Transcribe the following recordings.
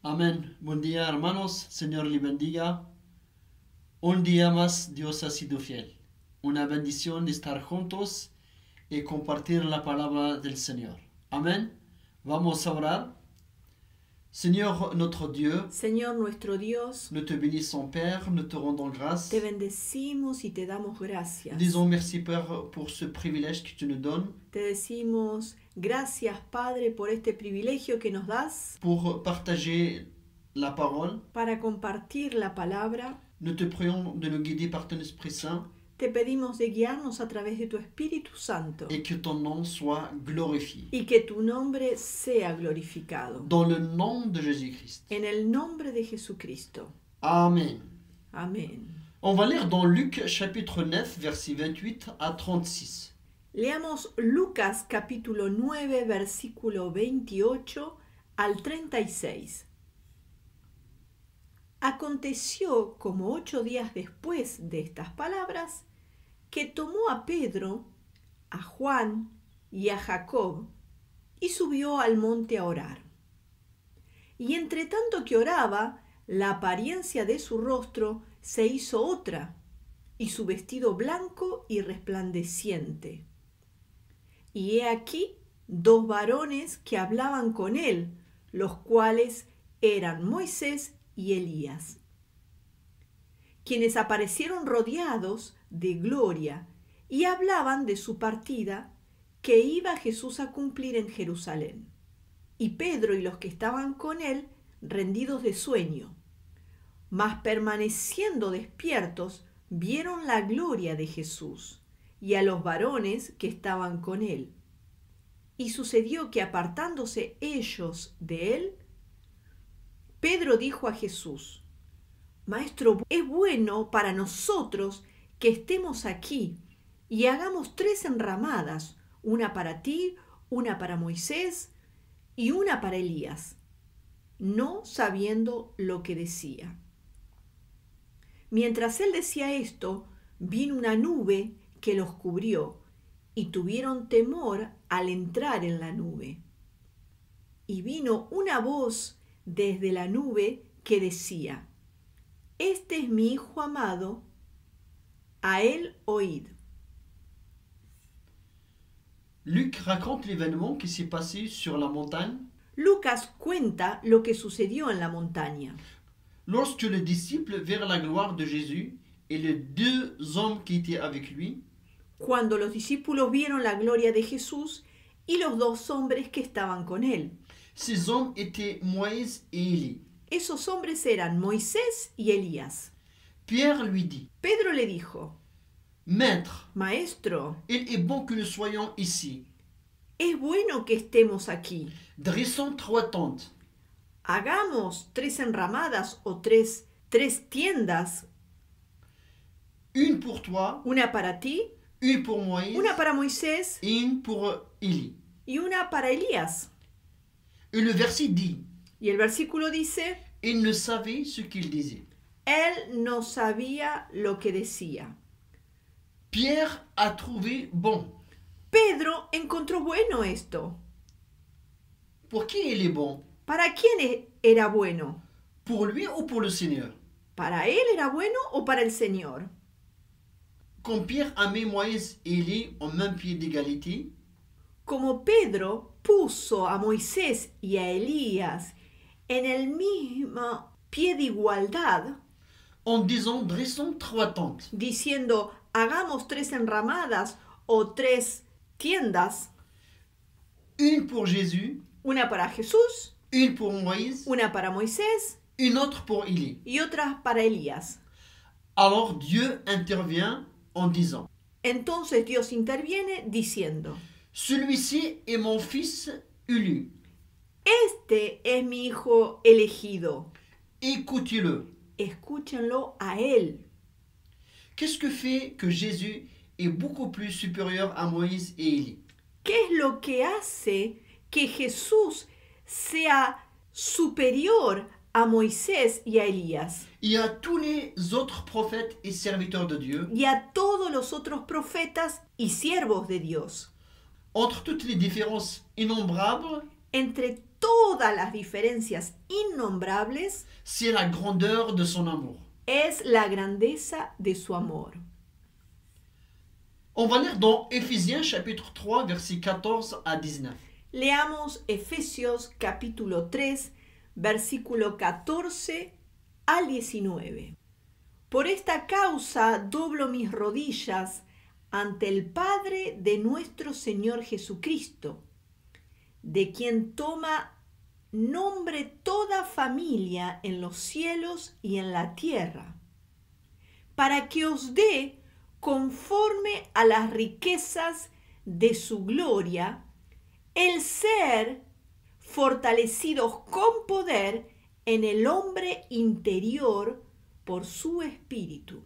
Amén. Buen día, hermanos. Señor les bendiga. Un día más Dios ha sido fiel. Una bendición de estar juntos y compartir la palabra del Señor. Amén. Vamos a orar. Seigneur notre Dieu, Señor nuestro Dios, nous te bénissons Père, nous te rendons grâce. te bendecimos y te damos gracias. Disons merci Père pour ce privilège que tu nous donnes. Te decimos gracias, Padre, por este privilegio que nos das Pour partager la parole. para compartir la palabra. Nous te prions de nous guider par ton Esprit Saint Te pedimos de guiarnos a través de tu Espíritu Santo et que ton nom soit glorifié. y que tu nombre sea glorificado. Dans le nom de Jésus-Christ. En el nombre de Jesucristo. Amen. Amén. On va lire dans Luc chapitre 9, versets 28 à 36. Leamos Lucas capítulo 9, versículo 28 al 36. Aconteció como 8 días después de estas palabras, que tomó a Pedro, a Juan y a Jacob, y subió al monte a orar. Y entre tanto que oraba, la apariencia de su rostro se hizo otra, y su vestido blanco y resplandeciente. Y he aquí 2 varones que hablaban con él, los cuales eran Moisés y Elías, quienes aparecieron rodeados de gloria y hablaban de su partida que iba Jesús a cumplir en Jerusalén. Y Pedro y los que estaban con él rendidos de sueño, mas permaneciendo despiertos, vieron la gloria de Jesús y a los varones que estaban con él. Y sucedió que apartándose ellos de él, Pedro dijo a Jesús: Maestro, es bueno para nosotros que estemos aquí y hagamos 3 enramadas, una para ti, una para Moisés y una para Elías, no sabiendo lo que decía. Mientras él decía esto, vino una nube que los cubrió, y tuvieron temor al entrar en la nube. Y vino una voz desde la nube que decía: Este es mi Hijo amado, a él oíd. Luc raconte l'événement qui s'est passé sur la montagne Lucas cuenta lo que sucedió en la montaña. lorsque les disciples virent la gloire de Jésus et les 2 hommes qui étaient avec lui. cuando los discípulos vieron la gloria de Jesús y los dos hombres que estaban con él. Ces hommes étaient Moïse et Élie. Esos hombres eran Moisés y Elías. Pierre lui dit, Pedro le dijo, Maître, Maestro, il est bon que nous soyons ici. es bueno que estemos aquí. Dressons 3 tentes. Hagamos 3 enramadas o tres tiendas, Une pour toi, una para ti, une pour Moïse una para Moisés et une pour Élie. y una para Elías. Et le verset dit, Y el versículo dice, il ne savait ce qu'il disait. él no sabía lo que decía. Pierre a trouvé bon. Pedro encontró bueno esto. Pour qui il est bon? ¿Para quién era bueno? Pour lui ou pour le Seigneur? ¿Para él era bueno o para el Señor? Quand Pierre a mis Moïse et Élie au même pied d'égalité, Como Pedro puso a Moisés y a Elías en el mismo pie de igualdad, en disant dressons 3 tentes. diciendo hagamos 3 enramadas o 3 tiendas, Une pour Jésus, una para Jesús, une pour Moïse, una para Moisés une autre pour Élie. y otra para Elías. Alors Dieu intervient en disant, Entonces Dios interviene diciendo, celui-ci est mon fils élu, este es mi hijo elegido, écoutez-le. escúchenlo a él. Qu'est-ce que fait que Jésus est beaucoup plus supérieur à Moïse et Élie? ¿Qué es lo que hace que Jesús sea superior a Moisés y a Elías Il y a tous les autres prophètes et serviteurs de Dieu, y a todos los otros profetas y siervos de Dios? entre toutes les différences innombrables, Entre todas las diferencias innombrables c'est la grandeur de son amour. es la grandeza de su amor. On va lire dans Éphésiens chapitre 3, versets 14 à 19. Leamos Efesios capítulo 3, versículo 14 al 19. Por esta causa doblo mis rodillas ante el Padre de nuestro Señor Jesucristo, de quien toma nombre toda familia en los cielos y en la tierra, para que os dé, conforme a las riquezas de su gloria, el ser fortalecidos con poder en el hombre interior por su espíritu,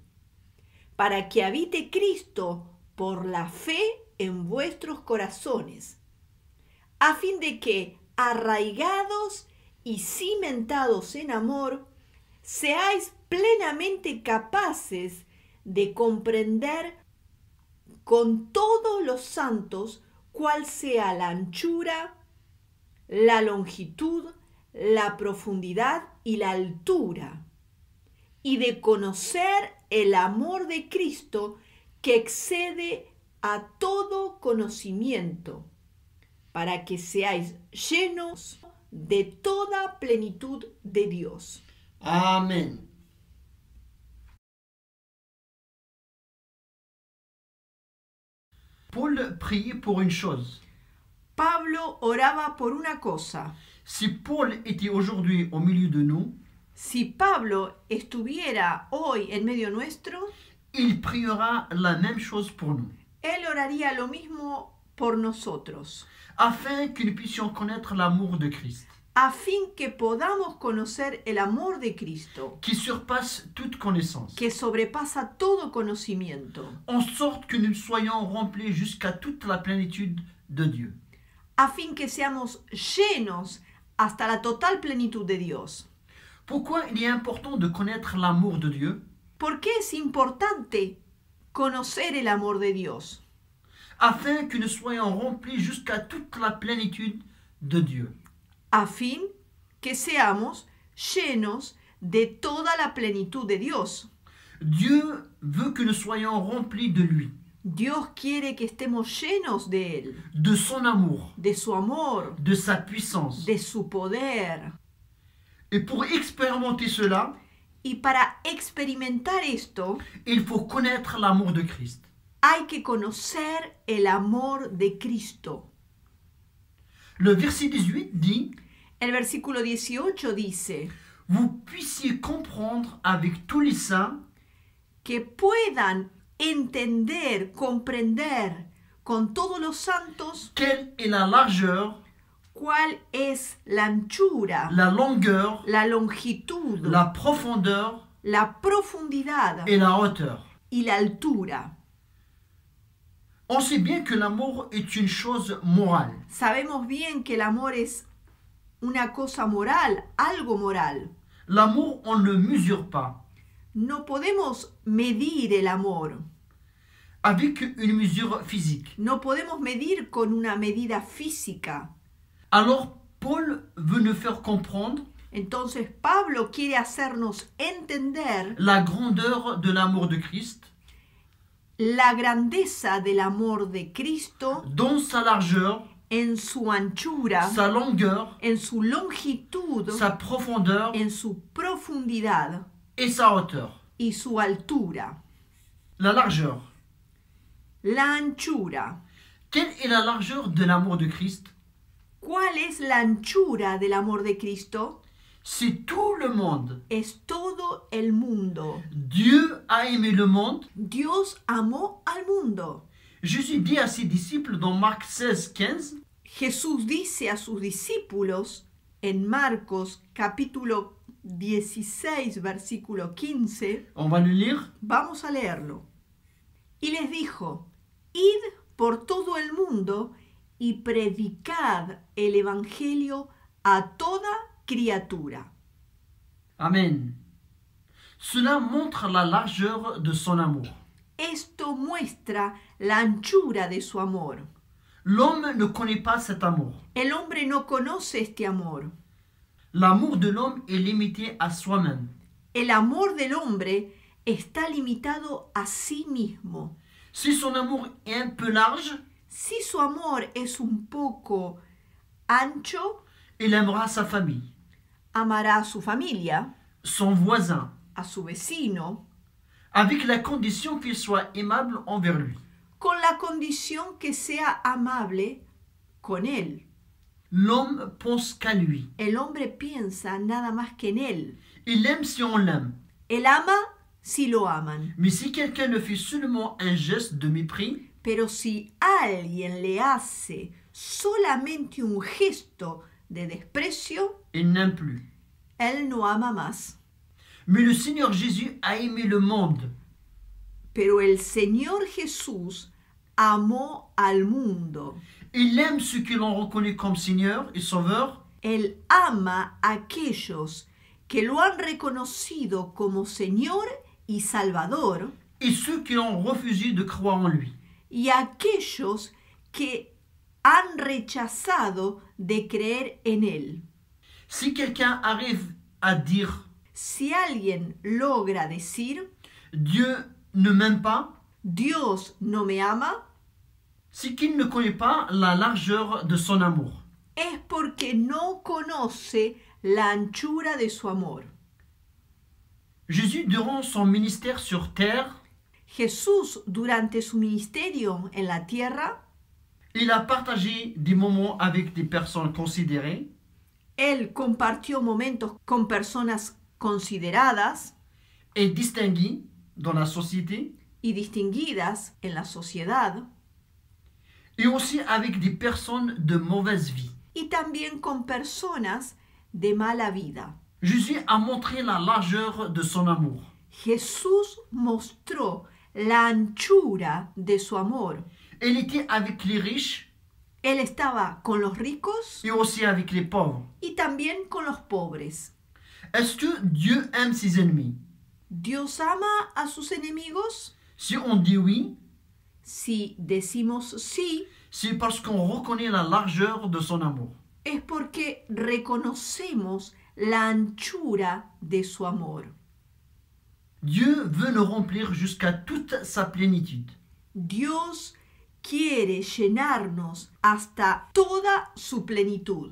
para que habite Cristo por la fe en vuestros corazones, a fin de que, arraigados y cimentados en amor, seáis plenamente capaces de comprender con todos los santos cuál sea la anchura, la longitud, la profundidad y la altura, y de conocer el amor de Cristo que excede a todo conocimiento, para que seáis llenos de toda plenitud de Dios. Amen. Paul priait pour une chose. Pablo oraba por una cosa. Si Paul était aujourd'hui au milieu de nous, Si Pablo estuviera hoy en medio nuestro, il priera la même chose pour nous, él oraría lo mismo por nosotros, afin que nous puissions connaître l'amour de Christ, a fin que podamos conocer el amor de Cristo, qui surpasse toute connaissance, que sobrepasa todo conocimiento, en sorte que nous soyons remplis jusqu'à toute la plénitude de Dieu. a fin que seamos llenos hasta la total plenitud de Dios. Pourquoi il est important de connaître l'amour de Dieu? ¿Por qué es importante conocer el amor de Dios? Afin que nous soyons remplis jusqu'à toute la plénitude de Dieu. A fin que seamos llenos de toda la plenitud de Dios. Dieu veut que nous soyons remplis de lui, Dios quiere que estemos llenos de Él, de son amour, de su amor, de sa puissance. de su poder. Et pour expérimenter cela, Y para experimentar esto, il faut connaître l'amour de Christ. hay que conocer el amor de Cristo. Le verset 18 dit, El versículo 18 dice, vous puissiez comprendre avec tous les saints que puedan entender, comprender con todos los santos quelle est la largeur, cuál es la anchura, la longueur, la longitud, la profondeur la profundidad et la hauteur. y la altura. On sait bien que l'amour est une chose morale. Sabemos bien que el amor es una cosa moral, algo moral. L'amour, on ne le mesure pas No podemos medir el amor. avec une mesure physique. No podemos medir con una medida física. Alors, Paul veut nous faire comprendre Entonces Pablo quiere hacernos entender la grandeur de l'amour de Christ la grandeza del amor de Cristo dans sa largeur, en su anchura, sa longueur, en su longitud, sa profondeur en su profundidad et sa hauteur. y su altura. La largeur. La anchura. Quelle est la largeur de l'amour de Christ? ¿Cuál es la anchura del amor de Cristo? C'est tout le monde. Es todo el mundo. Dieu a aimé le monde. Dios amó al mundo. Jésus dit à ses disciples dans Marc 16, 15, Jesús dice a sus discípulos en Marcos capítulo 16, versículo 15, on va le lire, vamos a leerlo. Y les dijo, id por todo el mundo y predicad el evangelio a toda criatura. Amen. Cela montre la largeur de son amour. Esto muestra la anchura de su amor. L'homme ne connaît pas cet amour. El hombre no conoce este amor. L'amour de l'homme est limité à soi-même. El amor del hombre está limitado a sí mismo. Si son amour est un peu large, Si su amor es un poco ancho, il aimera sa famille, amará a su familia, son voisin, a su vecino, avec la condition qu'il soit aimable envers lui. con la condición que sea amable con él. L'homme pense qu'à lui. El hombre piensa nada más que en él. Il aime si on l'aime. Él ama si lo aman. Mais si quelqu'un ne fait seulement un geste de mépris, Pero si alguien le hace solamente un gesto de desprecio, il n'aime plus. él no ama más. Mais le Seigneur Jésus a aimé le monde. Pero el Señor Jesús amó al mundo. Il aime ceux qui l'ont reconnu comme Seigneur et Sauveur, Él ama a aquellos que lo han reconocido como Señor y Salvador et ceux qui ont refusé de croire en lui. y a aquellos que han rechazado de creer en Él. Si quelqu'un arrive à dire Si alguien logra decir, Dieu ne m'aime pas, Dios no me ama, c'est qu'il ne connaît pas la largeur de son amour. es porque no conoce la anchura de su amor. Jésus, durant son ministère sur terre, Jesús, durante su ministerio en la tierra, il a partagé des moments avec des personnes considérées, Él compartió momentos con personas consideradas et distinguées dans la société, y distinguidas en la sociedad, et aussi avec des personnes de mauvaise vie. y también con personas de mala vida. Jésus a montré la largeur de son amour. Jesús mostró la anchura de su amor. Il était avec les riches Él estaba con los ricos et aussi avec les pauvres. y también con los pobres. Est-ce que Dieu aime ses ennemis? ¿Dios ama a sus enemigos? Si on dit oui, Si decimos sí, c'est parce qu'on reconnaît la largeur de son amour. es porque reconocemos la anchura de su amor. Dieu veut nous remplir jusqu'à toute sa plénitude. Dios quiere llenarnos hasta toda su plenitud,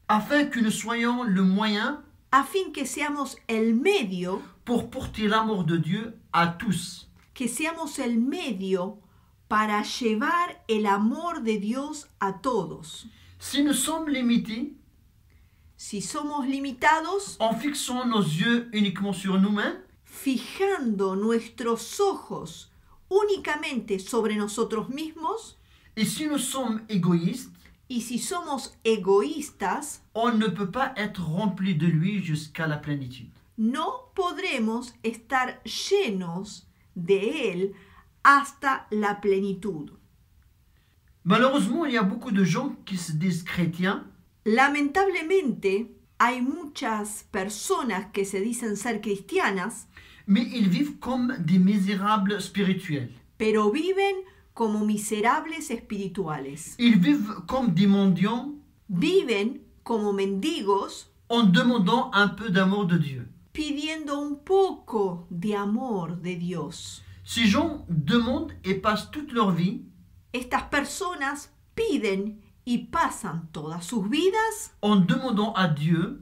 afin que nous soyons le moyen a fin que seamos el medio pour porter l'amour de Dieu à tous. que seamos el medio para llevar el amor de Dios a todos. Si nous sommes limités, Si somos limitados, en fixant nos yeux uniquement sur nous-mêmes, fijando nuestros ojos únicamente sobre nosotros mismos, et si nous sommes égoïstes, y si somos egoístas, on ne peut pas être rempli de lui jusqu'à la plénitude. no podremos estar llenos de Él hasta la plenitud. Malheureusement, il y a beaucoup de gens qui se disent chrétiens, Lamentablemente, hay muchas personas que se dicen ser cristianas, mais ils vivent comme des misérables spirituels. pero viven como miserables espirituales. Ils vivent comme des mendiants Viven como mendigos en demandant un peu d'amour de Dieu. pidiendo un poco de amor de Dios. Ces gens demandent et passent toute leur vie Estas personas piden y pasan todas sus vidas en demandant à Dieu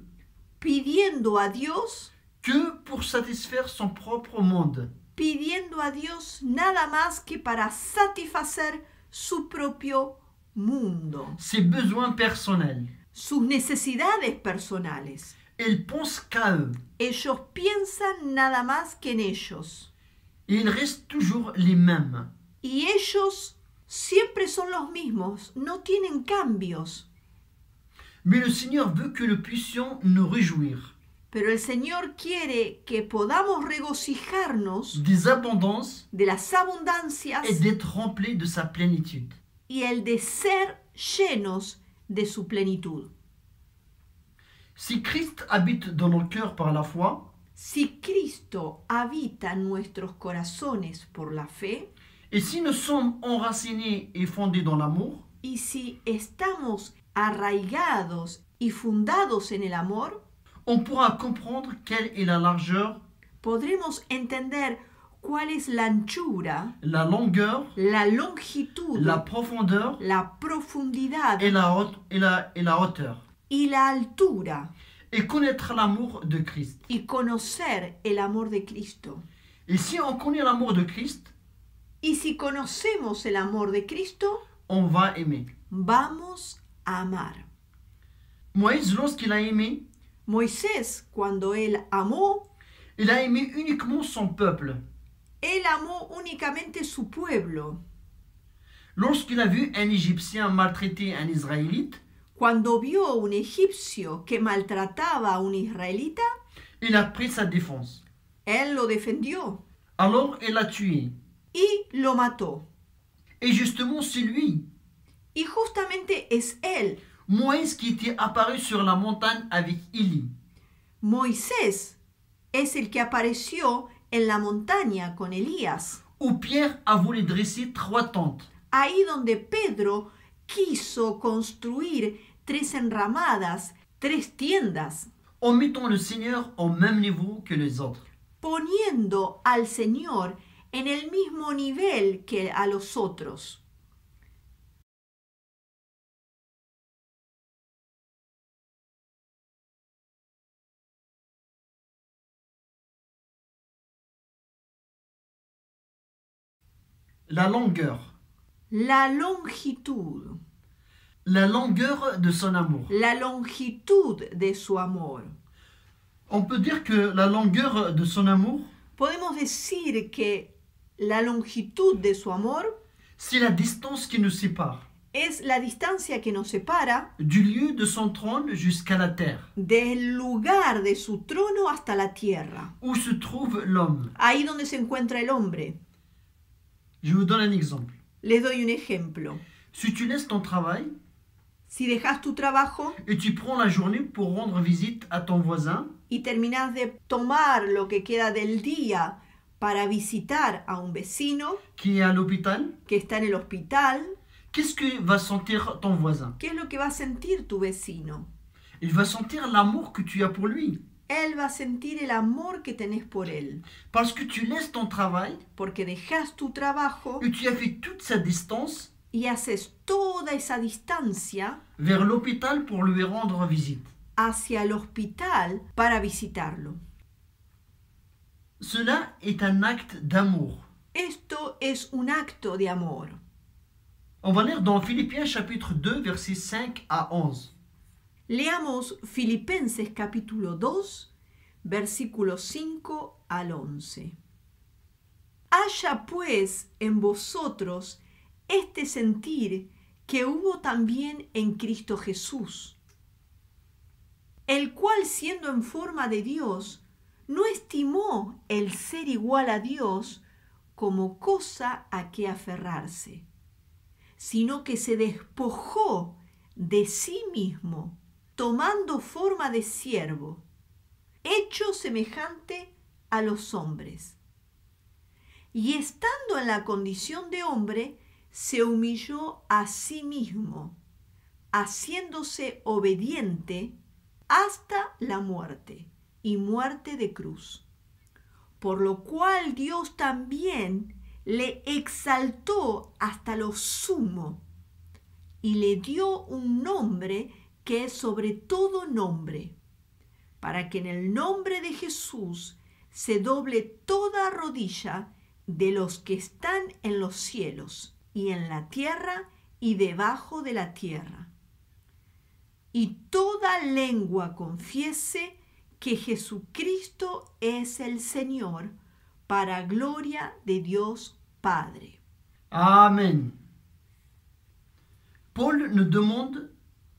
pidiendo a Dios, que pour satisfaire son propre monde. pidiendo a Dios nada más que para satisfacer su propio mundo, Ses besoins personnels. sus necesidades personales. Ils pensent qu'à eux. Ellos piensan nada más que en ellos. Et ils restent toujours les mêmes. Y ellos siempre son los mismos, no tienen cambios. Mais le Seigneur veut que nous puissions nous réjouir Pero el Señor quiere que podamos regocijarnos des abondances de las abundancias et d'être remplis de sa plénitude. y el de ser llenos de su plenitud. Si Christ habite dans nos cœurs par la foi, Si Cristo habita en nuestros corazones por la fe, et si nous sommes enracinés et fondés dans l'amour, y si estamos arraigados y fundados en el amor, on pourra comprendre quelle est la largeur, podremos entender cuál es la anchura, la longueur, la longitud, la profondeur la profundidad et la hauteur. y la altura, Et connaître l'amour de Christ. y conocer el amor de Cristo. Et si on connaît l'amour de Christ, Y si conocemos el amor de Cristo, on va aimer. vamos a amar. Moïse, lorsqu'il a aimé, Moisés, cuando él amó, il a aimé uniquement son peuple. él amó únicamente su pueblo. Lorsqu'il a vu un Égyptien maltraiter un Israélite, Cuando vio un egipcio que maltrataba a un israelita, il a pris sa défense. él lo defendió Alors il l'a tué. y lo mató. Et justement, c'est lui, Y justamente es él, Moïse, qui était apparu sur la montagne avec Élie. Moisés, es el que apareció en la montaña con Elías, Où Pierre a voulu dresser 3 tentes. ahí donde Pedro quiso construir 3 enramadas, 3 tiendas, en mettant le Seigneur au même niveau que les autres. poniendo al Señor en el mismo nivel que a los otros. La longueur. La longitud, La longueur de son amour. la longitud de su amor. On peut dire que la longueur de son amour, Podemos decir que la longitud de su amor c'est la distance qui nous sépare es la distancia que nos separa du lieu de son trône jusqu'à la terre, del lugar de su trono hasta la tierra, où se trouve l'homme. ahí donde se encuentra el hombre. Je vous donne un exemple. Les doy un ejemplo. Si tu laisses ton travail Si dejas tu trabajo et tu prends la journée pour rendre visite à ton voisin, y terminas de tomar lo que queda del día para visitar a un vecino qui est à l'hôpital, que está en el hospital, qu'est-ce que va sentir ton voisin? ¿qué es lo que va a sentir tu vecino? Il va sentir l'amour que tu as pour lui. Él va a sentir el amor que tenés por él, Parce que tu laisses ton travail porque dejas tu trabajo et tu as fait toute sa distance y haces toda esa distancia vers l'hôpital pour lui rendre visite. hacia el hospital para visitarlo. Cela est un acte d'amour. Esto es un acto de amor. On va lire dans Philippiens chapitre 2, versets 5 à 11. Leamos Filipenses capítulo 2, versículos 5 al 11. Haya pues en vosotros este sentir que hubo también en Cristo Jesús, el cual siendo en forma de Dios, no estimó el ser igual a Dios como cosa a que aferrarse, sino que se despojó de sí mismo, tomando forma de siervo, hecho semejante a los hombres. Y estando en la condición de hombre, se humilló a sí mismo, haciéndose obediente hasta la muerte, y muerte de cruz. Por lo cual Dios también le exaltó hasta lo sumo, y le dio un nombre que es sobre todo nombre, para que en el nombre de Jesús se doble toda rodilla de los que están en los cielos y en la tierra y debajo de la tierra, y toda lengua confiese que Jesucristo es el Señor, para gloria de Dios Padre. Amen. Paul nous demande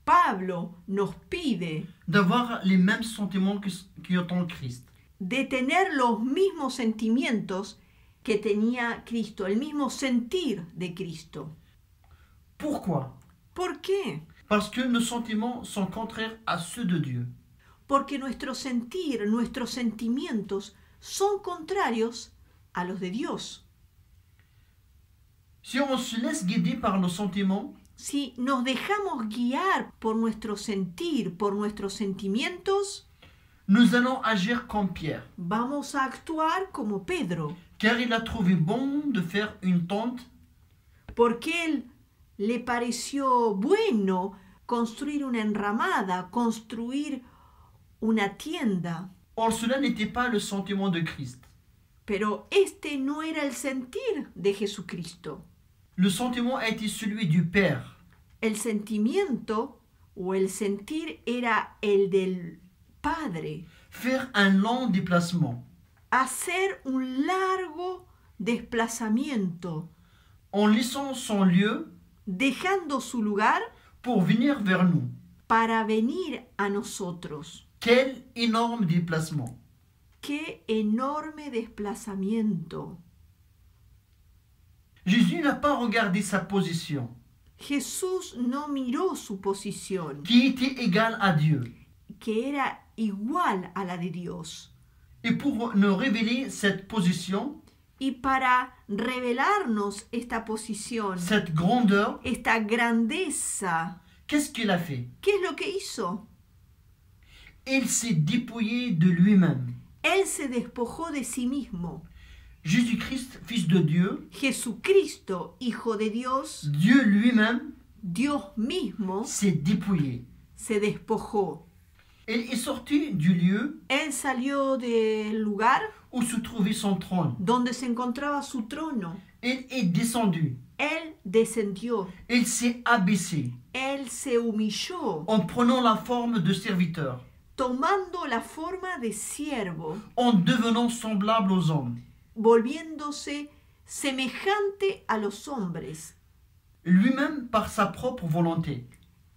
Pablo nos pide d'avoir les mêmes sentiments que en Christ. de tener los mismos sentimientos que tenía Cristo, el mismo sentir de Cristo. Pourquoi? ¿Por qué? Parce que nos sentiments sont contraires à ceux de Dieu. Porque nuestro sentir, nuestros sentimientos son contrarios a los de Dios. Si on se laisse guider par nos sentiments, Si nos dejamos guiar por nuestro sentir, por nuestros sentimientos, nous allons agir comme Pierre, vamos a actuar como Pedro, car il a trouvé bon de faire une tente porque él le pareció bueno construir una enramada, construir una tienda. Or, cela n'était pas le sentiment de Christ. Pero este no era el sentir de Jesucristo. Le sentiment était celui du Père. El sentimiento o el sentir era el del Padre. Faire un long déplacement Hacer un largo desplazamiento, en laissant son lieu dejando su lugar pour venir vers nous. para venir a nosotros. Quel énorme déplacement! ¡Qué enorme desplazamiento! Jésus n'a pas regardé sa position, Jesús no miró su posición, qui était égale à Dieu. que era igual a la de Dios. Et pour nous révéler cette position, Y para revelarnos esta posición, cette grandeur, esta grandeza, qu'est-ce qu'il a fait? ¿qué es lo que hizo? Il s'est dépouillé de lui-même. Él se despojó de sí mismo. Jésus-Christ, Fils de Dieu, Jesucristo, Hijo de Dios, Dieu lui-même, Dios mismo, s'est dépouillé. se despojó. Il est sorti du lieu Él salió del lugar où se trouvait son trône. donde se encontraba su trono. Il est descendu. Él descendió. Il s'est abaissé Él se humilló, en prenant la forme de serviteur, tomando la forma de siervo, en devenant semblable aux hommes. volviéndose semejante a los hombres. Lui-même par sa propre volonté.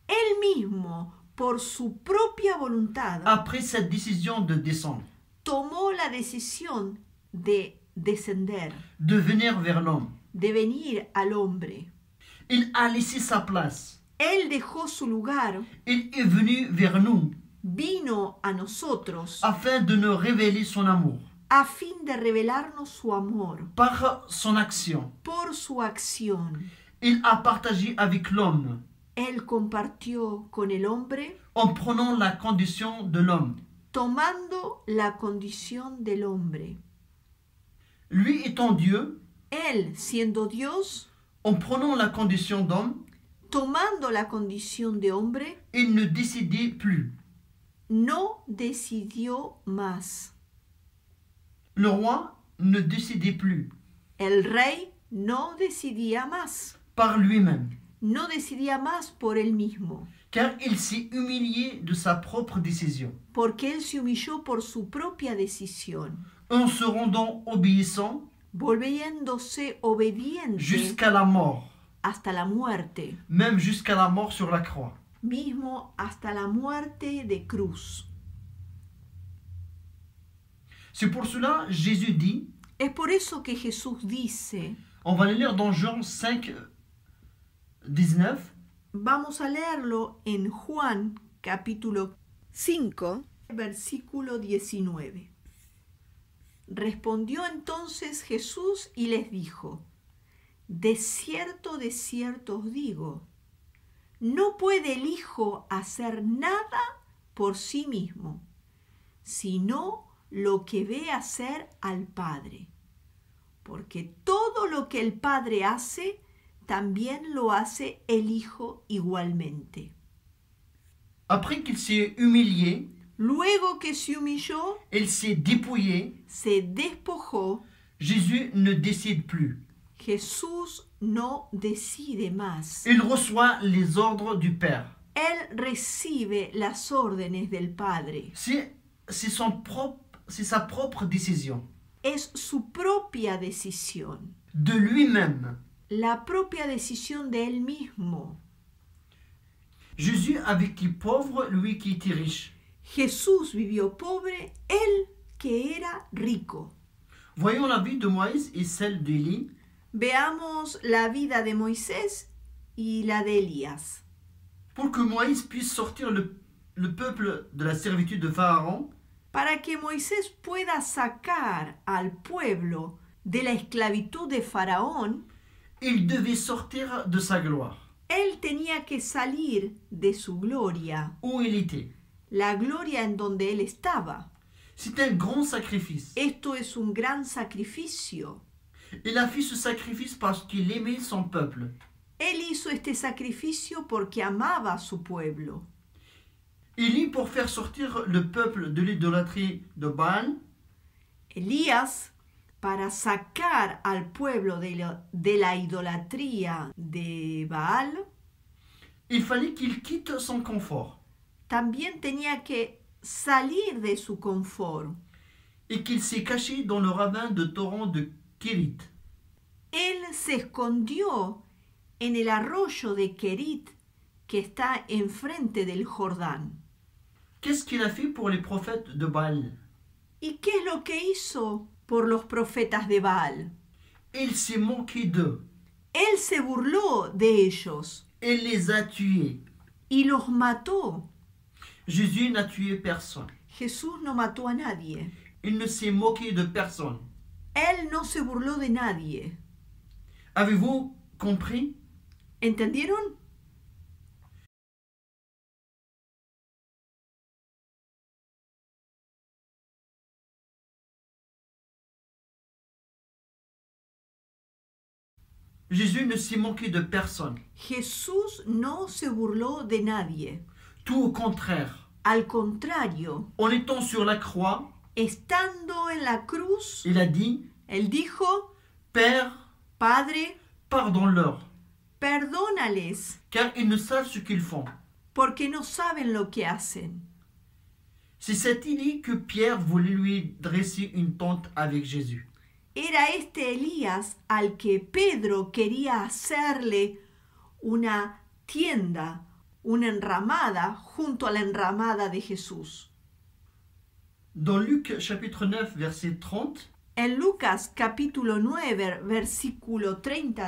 Él mismo, por su propia voluntad, Après cette décision de descendre, tomó la decisión de descender, de venir vers l'homme, de venir al hombre. il a laissé sa place. Él dejó su lugar, Il est venu vers nous vino a nosotros afin de nous révéler son amour a fin de revelarnos su amor par son action. por su acción. Il a partagé avec l'homme Él compartió con el hombre, en prenant la condition de l'homme. tomando la condición del hombre. Lui étant Dieu, Él, siendo Dios, en prenant la condition d'homme, tomando la condición de hombre, il ne décidait plus. no decidió más. Le roi ne décidait plus. El rey no decidía más, par lui-même, no decidía más por él mismo, car il s'est humilié de sa propre décision, porque él se humilló por su propia decisión, en se rendant obéissant volviéndose obediente jusqu'à la mort, hasta la muerte, même jusqu'à la mort sur la croix. mismo hasta la muerte de cruz. C'est pour cela Jésus dit, Es por eso que Jesús dice, on va le lire dans Jean 5, 19, vamos a leerlo en Juan capítulo 5, versículo 19. Respondió entonces Jesús y les dijo, de cierto os digo, no puede el Hijo hacer nada por sí mismo, sino lo que ve hacer al Padre. Porque todo lo que el Padre hace, también lo hace el Hijo igualmente. après qu'il s'est humilié, Luego que se humilló, il s'est dépouillé, se despojó, Jésus ne décide plus. Jesús no decide más. Il reçoit les ordres du Père. Él recibe las órdenes del Padre. C'est sa propre décision, Es su propia decisión, de lui-même. la propia decisión de él mismo. Jésus a vécu pauvre, lui qui était riche. Jesús vivió pobre, él que era rico. Voyons la vie de Moïse et celle d'Élie. Veamos la vida de Moisés y la de Elías. Pour que Moïse puisse sortir le peuple de la servitude de Pharaon, Para que Moisés pueda sacar al pueblo de la esclavitud de Faraón, il devait sortir de sa gloire, él tenía que salir de su gloria, où il était. la gloria en donde él estaba. C'est un grand sacrifice. Esto es un gran sacrificio. Il a fait ce sacrifice parce qu'il aimait son peuple. Él hizo este sacrificio porque amaba a su pueblo. Élie pour faire sortir le peuple de l'idolâtrie de Baal, Elías para sacar al pueblo de la idolatría de Baal, il fallait qu'il quitte son confort también tenía que salir de su confort. et qu'il s'est caché dans le ravin de torrent de Kérit. Él se escondió en el arroyo de Kerit que está enfrente del Jordán. Qu'est-ce qu'il a fait pour les prophètes de Baal? ¿Y qué es lo que hizo por los profetas de Baal? Il s'est moqué d'eux. Él se burló de ellos Il les a tués. y los mató. Jésus n'a tué personne. Jesús no mató a nadie. Il ne s'est moqué de personne. Él no se burló de nadie. Avez-vous compris? ¿Entendieron? Jésus ne s'est moqué de personne. Jesús no se burló de nadie. Tout au contraire. Al contrario, En étant sur la croix, estando en la cruz, il a dit, él dijo, Père, Padre, pardonne-leur, perdónales, car ils ne savent ce qu'ils font. porque no saben lo que hacen. C'est cette idée que Pierre voulait lui dresser une tente avec Jésus. Era este Elías al que Pedro quería hacerle una tienda, una enramada junto a la enramada de Jesús. Dans Luc chapitre 9 verset 30, En Lucas capítulo 9, versículo 30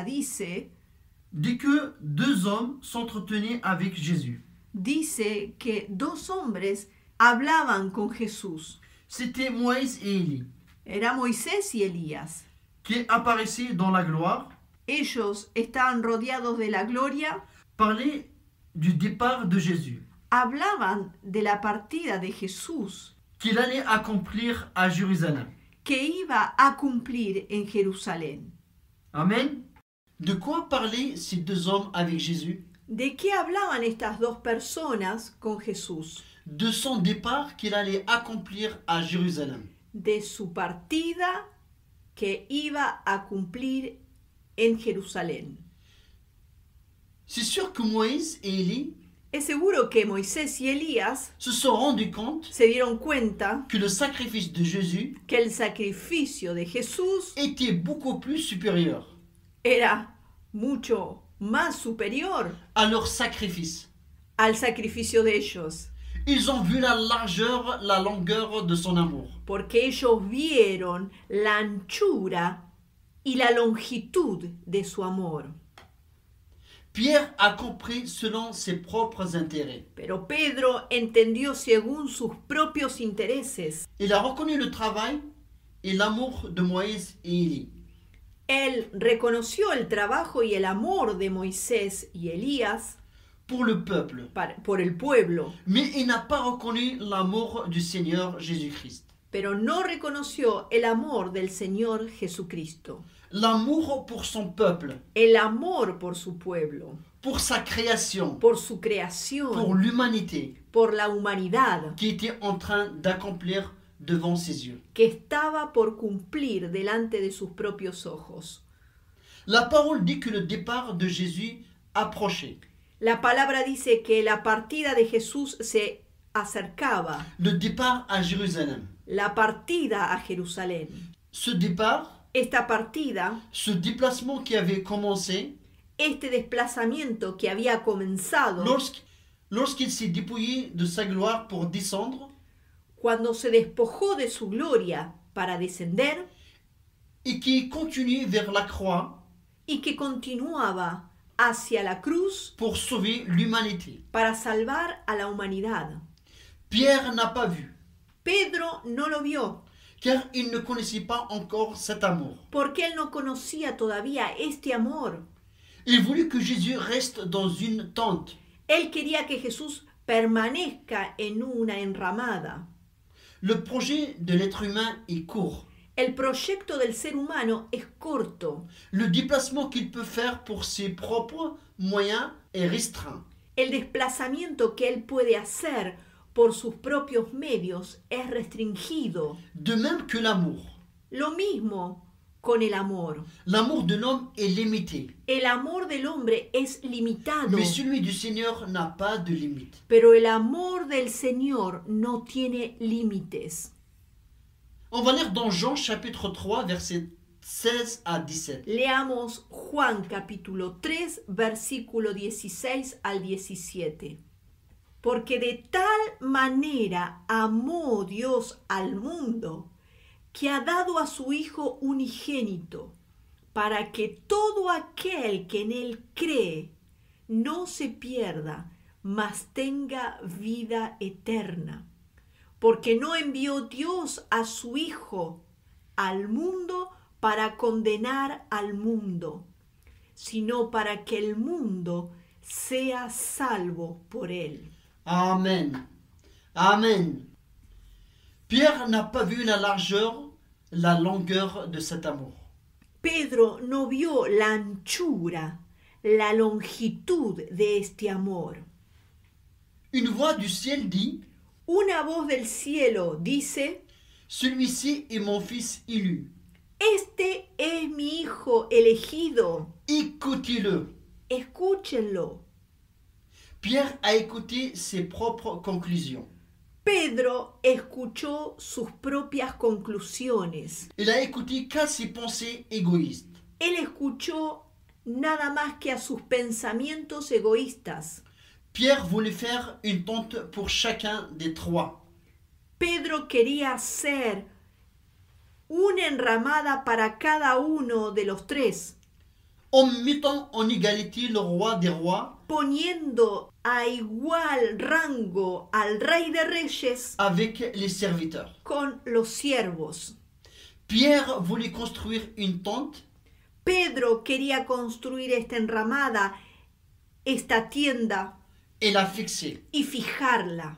dit que deux hommes s'entretenaient avec Jésus. dice que dos hombres hablaban con Jesús. C'était Moïse et Élie, Era Moisés y Elías. qui apparaissaient dans la gloire, Ellos estaban rodeados de la gloria, parlaient du départ de Jésus, hablaban de la partida de Jesús qu'il allait accomplir à Jérusalem. que iba a cumplir en Jerusalén. Amen. De quoi parlaient ces deux hommes avec Jésus? ¿De qué hablaban estas dos personas con Jesús? De son départ qu'il allait accomplir à Jérusalem. De su partida que iba a cumplir en Jerusalén. C'est sûr que Moïse et Élie Es seguro que Moisés y Elías se sont rendus compte se dieron cuenta que le sacrifice de Jésus que el sacrificio de Jesús était beaucoup plus supérieur era mucho más superior à leur sacrifice. al sacrificio de ellos, Ils ont vu la largeur, la longueur de son amour. porque ellos vieron la anchura y la longitud de su amor. Pierre a compris selon ses propres intérêts. Pero Pedro entendió según sus propios intereses. Il a reconnu le travail et l'amour de Moïse et Élie. Él reconoció el trabajo y el amor de Moisés y Elías pour le peuple, por el pueblo, mais il n'a pas reconnu l'amour du Seigneur Jésus-Christ. pero no reconoció el amor del Señor Jesucristo. L'amour pour son peuple, El amor por su pueblo, pour sa création, por su pour creación, l'humanité por la humanidad qui était en train d'accomplir devant ses yeux. que estaba por cumplir delante de sus propios ojos. La parole dit que le départ de Jésus approchait. La palabra dice que la partida de Jesús se acercaba, Le départ à Jérusalem. la partida a Jerusalén. Ce départ, Esta partida, ce déplacement qui avait commencé este desplazamiento que había comenzado lorsqu'il s'est dépouillé de sa gloire pour descendre cuando se despojó de su gloria para descender et qui continue vers la croix y que continuaba hacia la cruz pour sauver l'humanité. para salvar a la humanidad. Pierre n'a pas vu, Pedro no lo vio car il ne connaissait pas encore cet amour. porque él no conocía todavía este amor. Il voulut que Jésus reste dans une tente. Él quería que Jesús permanezca en una enramada. Le projet de l'être humain est court. El proyecto del ser humano es corto. Le déplacement qu'il peut faire pour ses propres moyens est restreint. El desplazamiento que él puede hacer por sus propios medios es restringido. De même que l'amour. Lo mismo con el amor. L'amour de l'homme est limité, El amor del hombre es limitado, mais celui du Seigneur n'a pas de limite. pero el amor del Señor no tiene límites. On va lire dans Jean chapitre 3, versets 16 à 17. Leamos Juan capítulo 3, versículo 16 al 17. Porque de tal manera amó Dios al mundo, que ha dado a su Hijo unigénito, para que todo aquel que en él cree no se pierda, mas tenga vida eterna. Porque no envió Dios a su Hijo al mundo para condenar al mundo, sino para que el mundo sea salvo por él. Amen. Amen. Pierre n'a pas vu la largeur, la longueur de cet amour. Pedro no vio la anchura, la longitud de este amor. Une voix du ciel dit, Una voz del cielo dice, celui-ci est mon fils élu. Este es mi Hijo elegido, Écoutez-le. escúchenlo. Pierre a écouté ses propres conclusions. Pedro escuchó sus propias conclusiones. Il a écouté qu'à ses pensées égoïstes. Él escuchó nada más que a sus pensamientos egoístas. Pierre voulait faire une tente pour chacun des trois. Pedro quería hacer una enramada para cada uno de los tres, En mettant en égalité le roi des rois poniendo a igual rango al Rey de Reyes avec les serviteurs. con los siervos. Pierre voulait construire une tente Pedro quería construir esta enramada, esta tienda, et la fixer. y fijarla.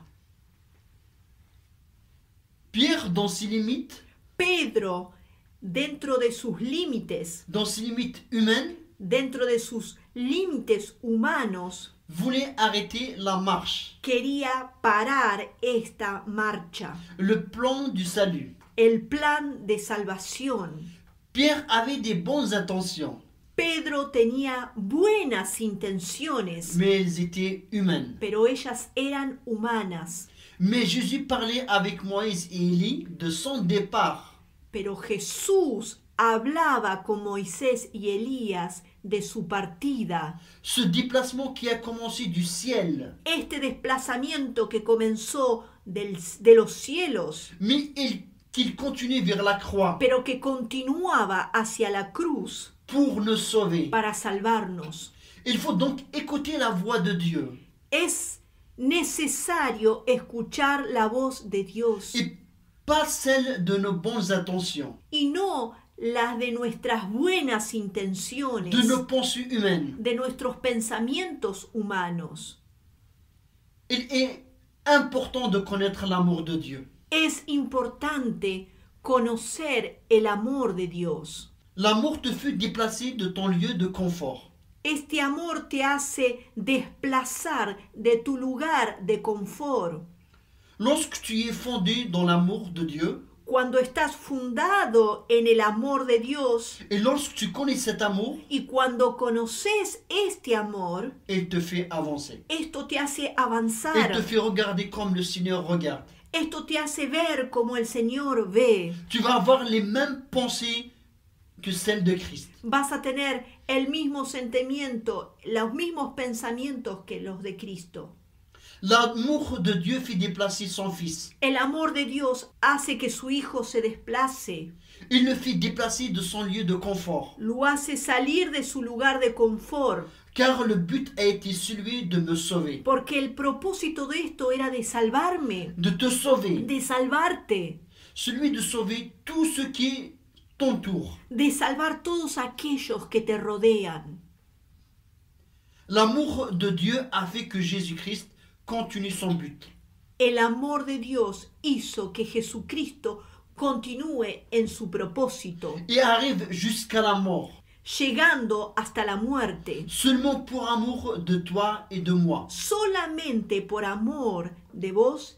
Pierre, dans ses limites Pedro, dentro de sus límites, humaines, dentro de sus límites humanos, voulait arrêter la marche, quería parar esta marcha, le plan du salut. el plan de salvación. Pierre avait des bonnes intentions, Pedro tenía buenas intenciones, mais elles étaient humaines. pero ellas eran humanas. Mais Jésus parlait avec Moïse et Élie de son départ. Pero Jesús hablaba con Moisés y Elías de su partida. Ce déplacement qui a commencé du ciel, Este desplazamiento que comenzó de los cielos, mais qu'il continue vers la croix pero que continuaba hacia la cruz pour nous sauver. para salvarnos. Il faut donc écouter la voix de Dieu Es necesario escuchar la voz de Dios et pas celle de nos bonnes intentions, y no las de nuestras buenas intenciones, de nos pensées humaines. de nuestros pensamientos humanos. Il est important de connaître l'amour de Dieu. Es importante conocer el amor de Dios. L'amour te fait déplacer de ton lieu de confort. Este amor te hace desplazar de tu lugar de confort. Lorsque tu es fondé dans l'amour de Dieu, Cuando estás fundado en el amor de Dios et lorsque tu connais cet amour, y cuando conoces este amor, il te fait avancer. esto te hace Il avanzar. te fait regarder comme le Seigneur regarde. Esto te hace ver como el Señor ve. Tu vas avoir les mêmes pensées que celles de Christ. Vas a tener el mismo sentimiento, los mismos pensamientos que los de Cristo. L'amour de Dieu fait déplacer son Fils. El amor de Dios hace que su Hijo se desplace, Il le fait déplacer de son lieu de confort. lo hace salir de su lugar de confort, Car le but a été celui de me sauver. porque el propósito de esto era de salvarme, De te sauver. de salvarte, Celui de sauver tout ce qui t'entoure. de salvar todos aquellos que te rodean. L'amour de Dieu a fait que Jésus-Christ continue son but. El amor de Dios hizo que Jesucristo continúe en su propósito, Et arrive jusqu'à la mort. llegando hasta la muerte, Seulement pour amour de toi et de moi. solamente por amor de vos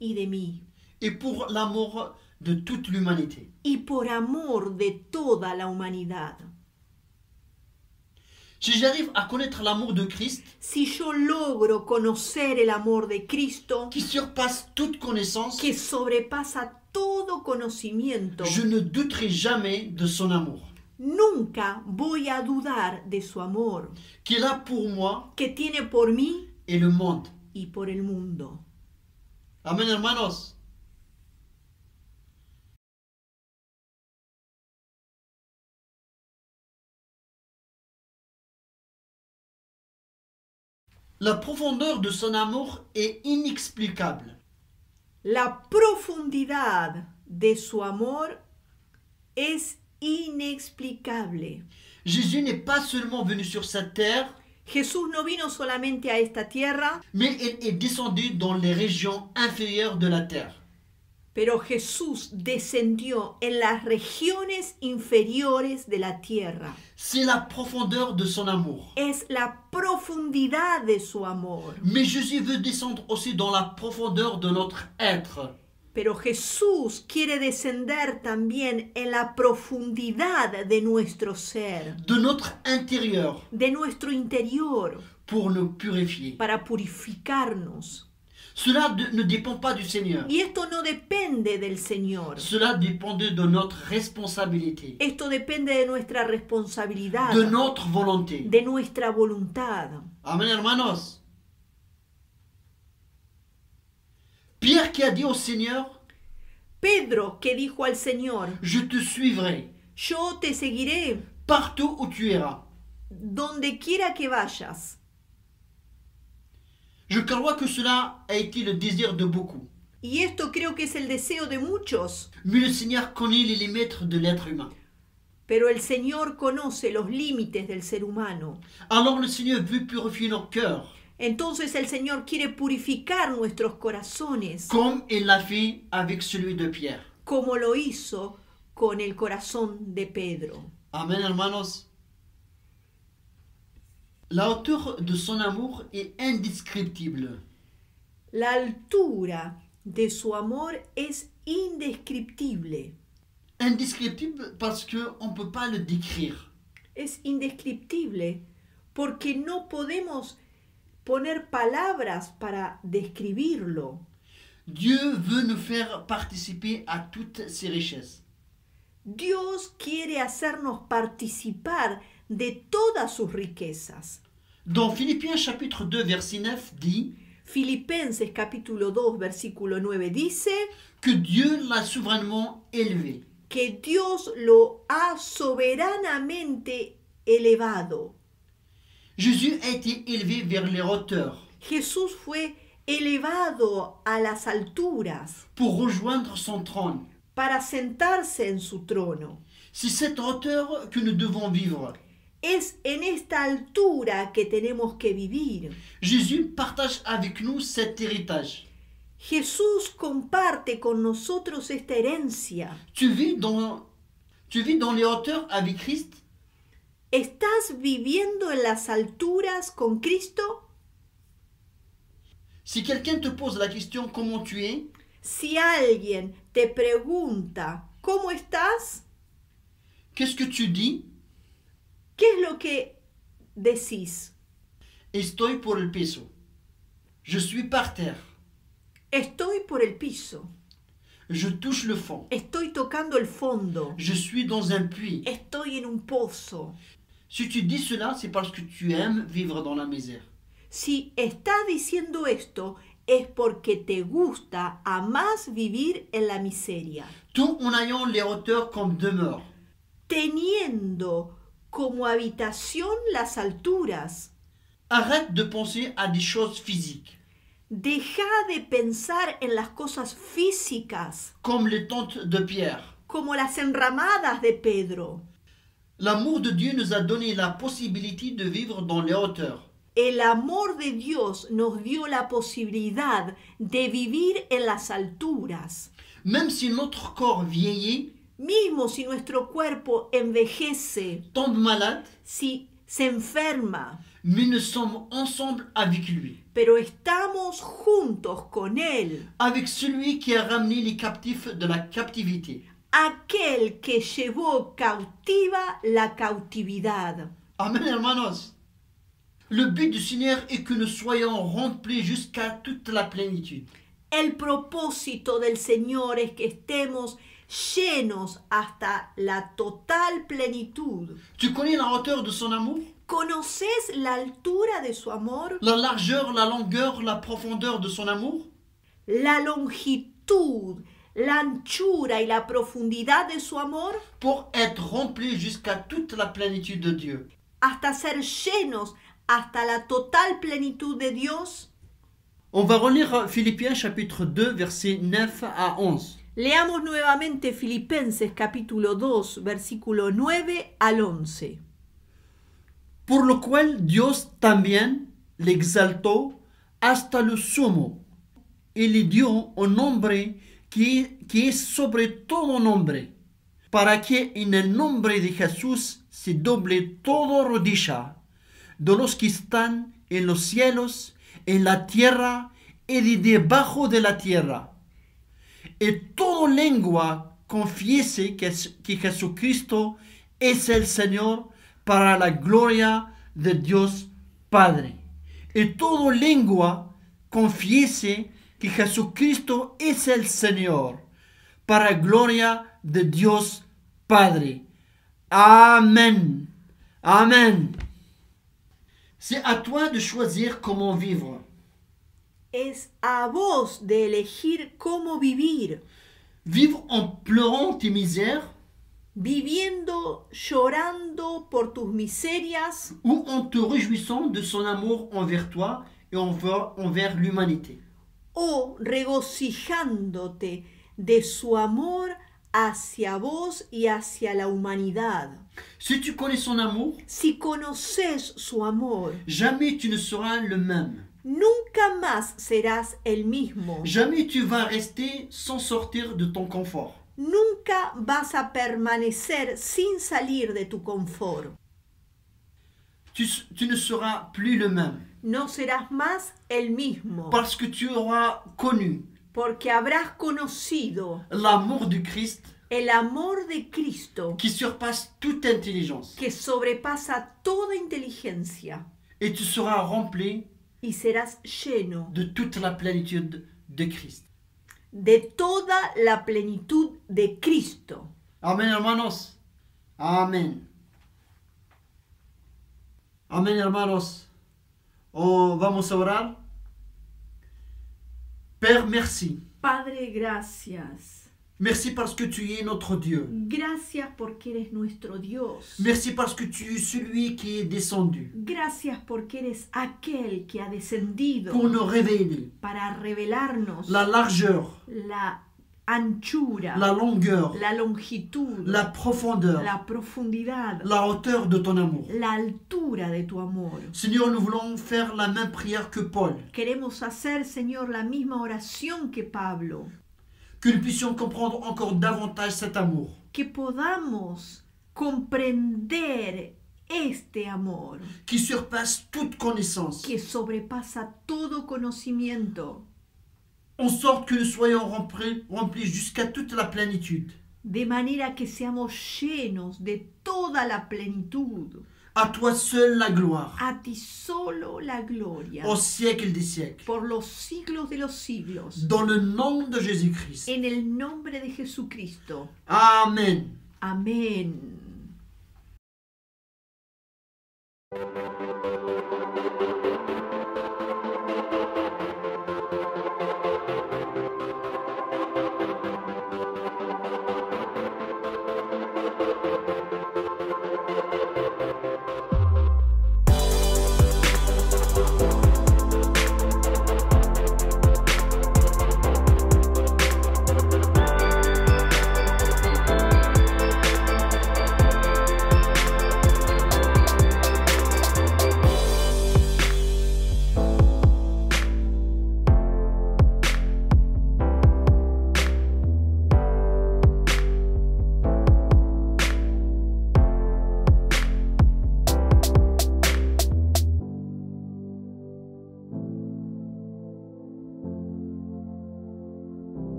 y de mí, Et pour l'amour de toute l'humanité. y por amor de toda la humanidad. Si j'arrive à connaître l'amour de Christ, Si yo logro conocer el amor de Cristo, qui surpasse toute connaissance, que sobrepasa todo conocimiento, je ne douterai jamais de son amour. nunca voy a dudar de su amor, Qu'il a pour moi que tiene por mí et le monde. y por el mundo. Amen, hermanos. La profondeur de son amour est inexplicable. La profundidad de su amor es inexplicable. Jésus n'est pas seulement venu sur cette terre, Jesús no vino solamente a esta tierra, mais il est descendu dans les régions inférieures de la terre. pero Jesús descendió en las regiones inferiores de la tierra. C'est la profondeur de son amour. Es la profundidad de su amor. Mais Jésus veut descendre aussi dans la profondeur de notre être. Pero Jesús quiere descender también en la profundidad de nuestro ser, De notre intérieur, de nuestro interior, pour nous purifier. para purificarnos. Cela ne dépend pas du Seigneur. Y esto no depende del Señor. Cela dépend de notre responsabilité, Esto depende de nuestra responsabilidad, de notre volonté. de nuestra voluntad. Amen, hermanos. Pierre qui a dit au Seigneur, Pedro, que dijo al Señor, je te suivrai yo te seguiré partout où tu iras. donde quiera que vayas. Je crois que cela a été le désir de beaucoup. Y esto creo que es el deseo de muchos. Mais le Seigneur connaît les limites de l'être humain. Pero el Señor conoce los límites del ser humano. Alors le Seigneur veut purifier nos cœurs, Entonces el Señor quiere purificar nuestros corazones, comme il l'a fait avec celui de Pierre. como lo hizo con el corazón de Pedro. Amen, hermanos. La hauteur de son amour est indescriptible. La altura de su amor es indescriptible. indescriptible parce qu'on ne peut pas le décrire. Es indescriptible porque no podemos poner palabras para describirlo. Dieu veut nous faire participer à toutes ces richesses. Dios quiere hacernos participar de todas sus riquezas. Dans Philippiens chapitre 2 verset 9 dit Filipenses capítulo 2 versículo 9 dice que Dieu l'a souverainement élevé. que Dios lo ha soberanamente elevado. Jésus a été élevé vers les hauteurs Jesús fue elevado a las alturas pour rejoindre son trône. para sentarse en su trono. C'est cette hauteur que nous devons vivre. Es en esta altura que tenemos que vivir. Jésus partage avec nous cet héritage. Jesús comparte con nosotros esta herencia. Tu vis dans les hauteurs avec Christ? ¿Estás viviendo en las alturas con Cristo? Si quelqu'un te pose la question comment tu es, Si alguien te pregunta, ¿cómo estás? qu'est-ce que tu dis? ¿Qué es lo que decís? Estoy por el piso. Je suis par terre. Estoy por el piso. Je touche le fond. Estoy tocando el fondo. Je suis dans un puits. Estoy en un pozo. Si tu dis cela, c'est parce que tu aimes vivre dans la misère. Si estás diciendo esto, es porque te gusta a más vivir en la miseria, Tout en ayant les hauteurs comme demeure. teniendo como habitación las alturas. Arrête de penser à des choses physiques, Deja de pensar en las cosas físicas, comme les tentes de pierre. como las enramadas de Pedro. L'amour de Dieu nous a donné la possibilité de vivre dans les hauteurs. El amor de Dios nos dio la posibilidad de vivir en las alturas. Même si notre corps vieillit, Mismo si nuestro cuerpo envejece, tombe malade, si se enferma, mais nous sommes ensemble avec lui. pero estamos juntos con Él, Avec celui qui a ramené les captifs de la captivité. aquel que llevó cautiva la cautividad. Amen, hermanos. Le but du Seigneur est que nous soyons remplis jusqu'à toute la plénitude. El propósito del Señor es que estemos llenos hasta la total plenitud. Tu connais la hauteur de son amour? ¿Conoces la altura de su amor? La largeur, la longueur, la profondeur de son amour? La longitud, la anchura y la profundidad de su amor, Pour être remplis jusqu'à toute la plénitude de Dieu. hasta ser llenos hasta la total plenitud de Dios. On va relire Philippiens chapitre 2 versets 9 à 11. Leamos nuevamente Filipenses capítulo 2, versículo 9 al 11. Por lo cual Dios también le exaltó hasta lo sumo y le dio un nombre que es sobre todo nombre, para que en el nombre de Jesús se doble toda rodilla de los que están en los cielos, en la tierra y de debajo de la tierra, y toda lengua confiese que Jesucristo es el Señor, para la gloria de Dios Padre. Y toda lengua confiese que Jesucristo es el Señor, para gloria de Dios Padre. Amen. Amen. C'est à toi de choisir comment vivre. Es a vos de elegir cómo vivir, Vivre en pleurant tes misères viviendo, llorando por tus miserias ou en te réjouissant de son amour envers toi et envers l'humanité. o regocijándote de su amor hacia vos y hacia la humanidad. Si tu connais son amour, Si conoces su amor, jamais tu ne seras le même. nunca más serás el mismo. Jamais tu vas rester sans sortir de ton confort. Nunca vas a permanecer sin salir de tu confort. Tu ne seras plus le même. No serás más el mismo, Parce que tu auras connu porque habrás conocido l'amour du Christ El amor de Cristo qui surpasse toute intelligence. que sobrepasa toda inteligencia Et tu seras rempli y serás lleno de toute la plénitude de Christ. de toda la plenitud de Cristo. Amén, hermanos. Amén. Amén, hermanos. Vamos a orar. Père, merci. Padre, gracias. Merci parce que tu es notre Dieu. Gracias porque eres nuestro Dios. Merci parce que tu es celui qui est descendu Gracias porque eres aquel que ha descendido pour nous révéler para revelarnos la largeur, la anchura, la longueur, la longitud, la profondeur, la profundidad, la hauteur de ton amour. la altura de tu amor. Seigneur, nous voulons faire la même prière que Paul, Queremos hacer, Señor, la misma oración que Pablo, que nous puissions comprendre encore davantage cet amour, que podamos comprender este amor qui surpasse toute connaissance, que sobrepasa todo conocimiento, en sorte que nous soyons remplis jusqu'à toute la plénitude. de manera que seamos llenos de toda la plenitud. À toi seul la gloire, A ti solo la gloria, au siècle des siècles. por los siglos de los siglos, Dans le nom de Jésus-Christ. en el nombre de Jesucristo. Amen. Amén.